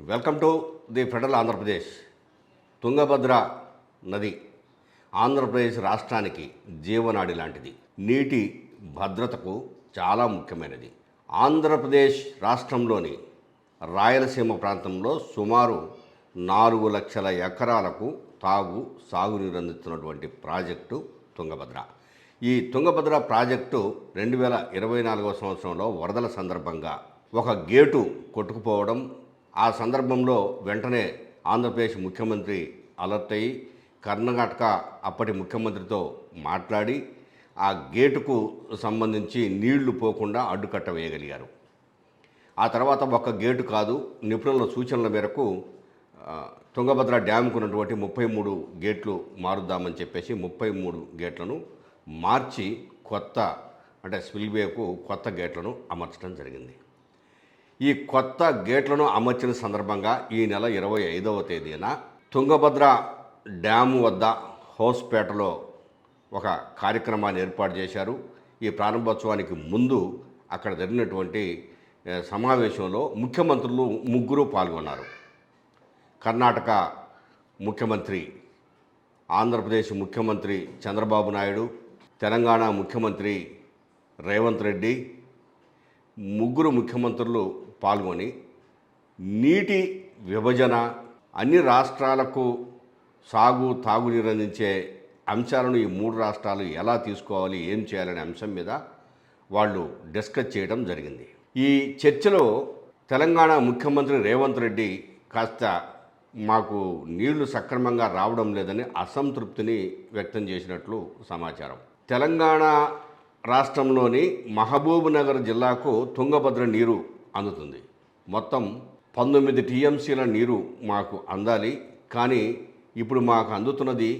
Welcome to the federal Andhra Pradesh. Tungabhadra నది ఆంధ్రప్రదేశ్ రాష్ట్రానికి జీవనాడి లాంటిది. నీటి భద్రతకు చాలా ముఖ్యమైనది. ఆంధ్రప్రదేశ్ రాష్ట్రంలోని రాయలసీమ ప్రాంతంలో సుమారు 4 లక్షల ఎకరాలకు సాగునీరు అందిస్తున్నటువంటి ప్రాజెక్టు తుంగభద్ర. ఈ తుంగభద్ర ప్రాజెక్టు 2024 సంవత్సరంలో వరదల సందర్భంగా ఒక గేటు కొట్టుకుపోవడం, ఆ సందర్భంలో వెంటనే ఆంధ్రప్రదేశ్ ముఖ్యమంత్రి అలర్ట్ అయ్యి కర్ణాటక అప్పటి ముఖ్యమంత్రితో మాట్లాడి ఆ గేటుకు సంబంధించి నీళ్లు పోకుండా అడ్డుకట్ట వేయగలిగారు. ఆ తర్వాత ఒక్క గేటు కాదు, నిపుణుల సూచనల మేరకు తుంగభద్ర డ్యామ్కు ఉన్నటువంటి 33 గేట్లు మారుద్దామని చెప్పేసి 33 గేట్లను మార్చి కొత్త స్పిల్వేకు కొత్త గేట్లను అమర్చడం జరిగింది. ఈ కొత్త గేట్లను అమర్చిన సందర్భంగా ఈ నెల 25వ తేదీన తుంగభద్ర డ్యాము వద్ద హౌస్పేటలో ఒక కార్యక్రమాన్ని ఏర్పాటు చేశారు. ఈ ప్రారంభోత్సవానికి ముందు అక్కడ జరిగినటువంటి సమావేశంలో ముఖ్యమంత్రులు 3 పాల్గొన్నారు. కర్ణాటక ముఖ్యమంత్రి, ఆంధ్రప్రదేశ్ ముఖ్యమంత్రి చంద్రబాబు నాయుడు, తెలంగాణ ముఖ్యమంత్రి రేవంత్ రెడ్డి, 3 ముఖ్యమంత్రులు పాల్గొని నీటి విభజన, అన్ని రాష్ట్రాలకు తాగునీరు అందించే అంశాలను ఈ 3 రాష్ట్రాలు ఎలా తీసుకోవాలి, ఏం చేయాలనే అంశం మీద వాళ్ళు డిస్కస్ చేయడం జరిగింది. ఈ చర్చలో తెలంగాణ ముఖ్యమంత్రి రేవంత్ రెడ్డి కాస్త మాకు నీళ్లు సక్రమంగా రావడం లేదని అసంతృప్తిని వ్యక్తం చేసినట్లు సమాచారం. తెలంగాణ రాష్ట్రంలోని మహబూబ్ నగర్ జిల్లాకు తుంగభద్ర నీరు అందుతుంది. మొత్తం 19 టీఎంసీల నీరు మాకు అందాలి. కానీ ఇప్పుడు మాకు అందుతున్నది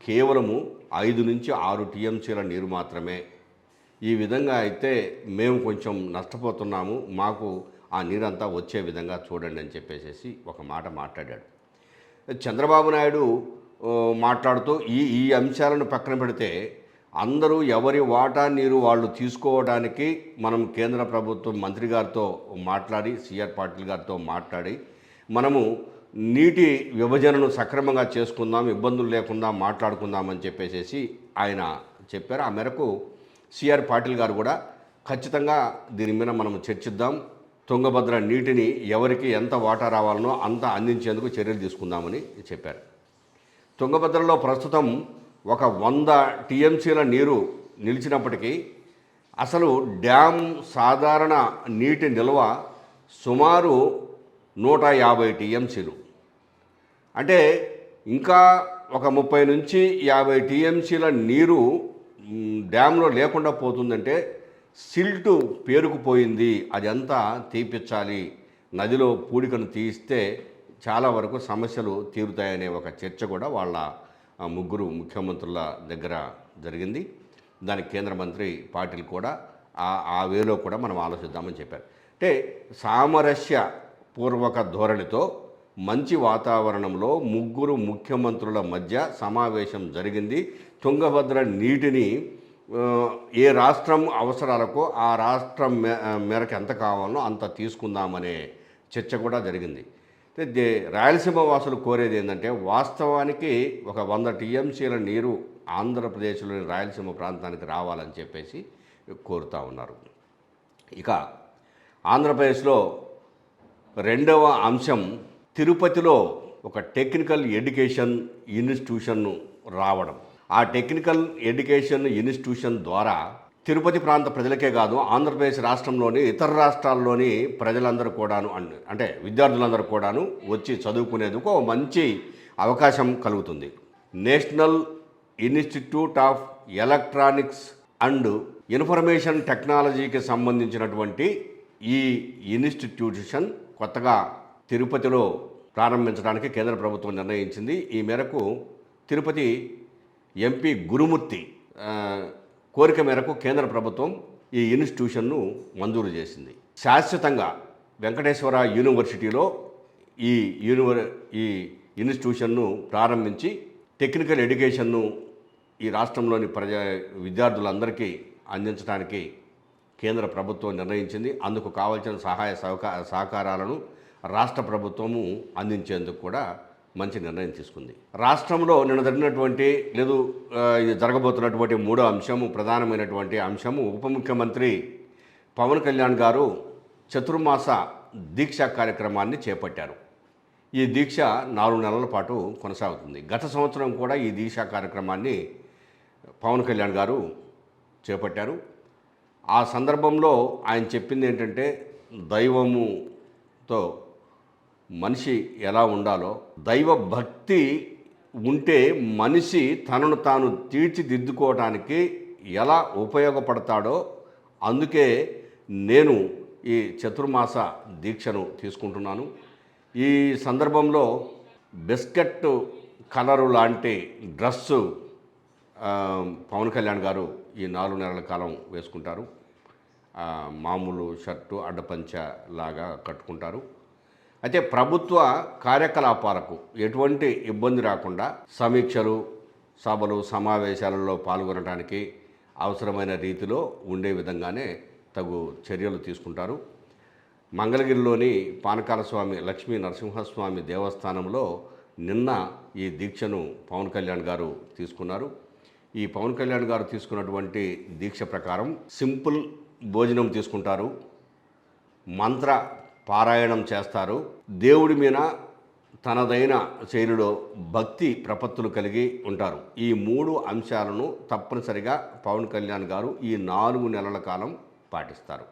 కేవలము 5 నుంచి 6 టీఎంసీల నీరు మాత్రమే. ఈ విధంగా అయితే మేము కొంచెం నష్టపోతున్నాము, మాకు ఆ నీరంతా వచ్చే విధంగా చూడండి అని చెప్పేసి ఒక మాట మాట్లాడాడు. చంద్రబాబు నాయుడు మాట్లాడుతూ ఈ అంశాలను పక్కన పెడితే అందరూ ఎవరి వాటా నీరు వాళ్ళు తీసుకోవడానికి మనం కేంద్ర ప్రభుత్వం మంత్రి గారితో మాట్లాడి, సిఆర్ పాటిల్ గారితో మాట్లాడి మనము నీటి విభజనను సక్రమంగా చేసుకుందాం, ఇబ్బందులు లేకుండా మాట్లాడుకుందామని చెప్పేసి ఆయన చెప్పారు. ఆ మేరకు సిఆర్ పాటిల్ గారు కూడా ఖచ్చితంగా దీని మీద మనం చర్చిద్దాం, తుంగభద్ర నీటిని ఎవరికి ఎంత వాటా రావాలనో అంత అందించేందుకు చర్యలు తీసుకుందామని చెప్పారు. తుంగభద్రలో ప్రస్తుతం ఒక 100 టీఎంసీల నీరు నిలిచినప్పటికీ అసలు డ్యామ్ సాధారణ నీటి నిల్వ సుమారు 150 టీఎంసీలు. అంటే ఇంకా ఒక 30 నుంచి 50 టీఎంసీల నీరు డ్యాంలో లేకుండా పోతుందంటే సిల్టు పేరుకుపోయింది, అదంతా తీపిచ్చాలి, నదిలో పూడికను తీయిస్తే చాలా వరకు సమస్యలు తీరుతాయనే ఒక చర్చ కూడా వాళ్ళ 3 ముఖ్యమంత్రుల దగ్గర జరిగింది. దానికి కేంద్ర మంత్రి పాటిల్ కూడా ఆ వేలో కూడా మనం ఆలోచిద్దామని చెప్పారు. అంటే సామరస్య పూర్వక ధోరణితో మంచి వాతావరణంలో 3 ముఖ్యమంత్రుల మధ్య సమావేశం జరిగింది. తుంగభద్ర నీటిని ఏ రాష్ట్రం అవసరాలకో ఆ రాష్ట్రం మేరకు ఎంత కావాలనో అంత తీసుకుందామనే చర్చ కూడా జరిగింది. రాయలసీమ వాసులు కోరేది ఏంటంటే వాస్తవానికి ఒక 100 టీఎంసీల నీరు ఆంధ్రప్రదేశ్లోని రాయలసీమ ప్రాంతానికి రావాలని చెప్పేసి కోరుతూ ఉన్నారు. ఇక ఆంధ్రప్రదేశ్లో రెండవ అంశం, తిరుపతిలో ఒక టెక్నికల్ ఎడ్యుకేషన్ ఇన్స్టిట్యూషన్ను రావడం. ఆ టెక్నికల్ ఎడ్యుకేషన్ ఇన్స్టిట్యూషన్ ద్వారా తిరుపతి ప్రాంత ప్రజలకే కాదు, ఆంధ్రప్రదేశ్ రాష్ట్రంలోని ఇతర రాష్ట్రాల్లోని ప్రజలందరూ కూడాను, అంటే విద్యార్థులందరూ కూడాను వచ్చి చదువుకునేందుకు మంచి అవకాశం కలుగుతుంది. National institute of electronics and information టెక్నాలజీకి సంబంధించినటువంటి ఈ ఇన్స్టిట్యూషన్ కొత్తగా తిరుపతిలో ప్రారంభించడానికి కేంద్ర ప్రభుత్వం నిర్ణయించింది. ఈ మేరకు తిరుపతి ఎంపీ గురుమూర్తి కోరిక మేరకు కేంద్ర ప్రభుత్వం ఈ ఇన్స్టిట్యూషన్ను మంజూరు చేసింది. శాశ్వతంగా వెంకటేశ్వర యూనివర్సిటీలో ఈ ఇన్స్టిట్యూషన్ను ప్రారంభించి టెక్నికల్ ఎడ్యుకేషన్ను ఈ రాష్ట్రంలోని విద్యార్థులందరికీ అందించడానికి కేంద్ర ప్రభుత్వం నిర్ణయించింది. అందుకు కావాల్సిన సహాయ సహకారాలను రాష్ట్ర ప్రభుత్వము అందించేందుకు కూడా మంచి నిర్ణయం తీసుకుంది. రాష్ట్రంలో నిన్న జరిగినటువంటి ఇది జరగబోతున్నటువంటి మూడో అంశము, ప్రధానమైనటువంటి అంశము, ఉప ముఖ్యమంత్రి పవన్ కళ్యాణ్ గారు చతుర్మాస దీక్ష కార్యక్రమాన్ని చేపట్టారు. ఈ దీక్ష 4 నెలల పాటు కొనసాగుతుంది. గత సంవత్సరం కూడా ఈ దీక్షా కార్యక్రమాన్ని పవన్ కళ్యాణ్ గారు చేపట్టారు. ఆ సందర్భంలో ఆయన చెప్పింది ఏంటంటే, దైవముతో మనిషి ఎలా ఉండాలో, దైవ భక్తి ఉంటే మనిషి తనను తాను తీర్చిదిద్దుకోవడానికి ఎలా ఉపయోగపడతాడో, అందుకే నేను ఈ చతుర్మాస దీక్షను తీసుకుంటున్నాను. ఈ సందర్భంలో బిస్కెట్ కలరు లాంటి డ్రెస్సు పవన్ కళ్యాణ్ గారు ఈ 4 నెలల కాలం వేసుకుంటారు. మామూలు షర్టు అడ్డపంచ లాగా కట్టుకుంటారు. అయితే ప్రభుత్వ కార్యకలాపాలకు ఎటువంటి ఇబ్బంది రాకుండా సమీక్షలు, సభలు, సమావేశాలలో పాల్గొనడానికి అవసరమైన రీతిలో ఉండే విధంగానే తగు చర్యలు తీసుకుంటారు. మంగళగిరిలోని పానకాల స్వామి లక్ష్మీ నరసింహస్వామి దేవస్థానంలో నిన్న ఈ దీక్షను పవన్ కళ్యాణ్ గారు తీసుకున్నారు. ఈ పవన్ కళ్యాణ్ గారు తీసుకున్నటువంటి దీక్ష ప్రకారం సింపుల్ భోజనం తీసుకుంటారు, మంత్ర పారాయణం చేస్తారు, దేవుడి మీద తనదైన శైలిలో భక్తి ప్రపత్తులు కలిగి ఉంటారు. ఈ 3 అంశాలను తప్పనిసరిగా పవన్ కళ్యాణ్ గారు ఈ 4 నెలల కాలం పాటిస్తారు.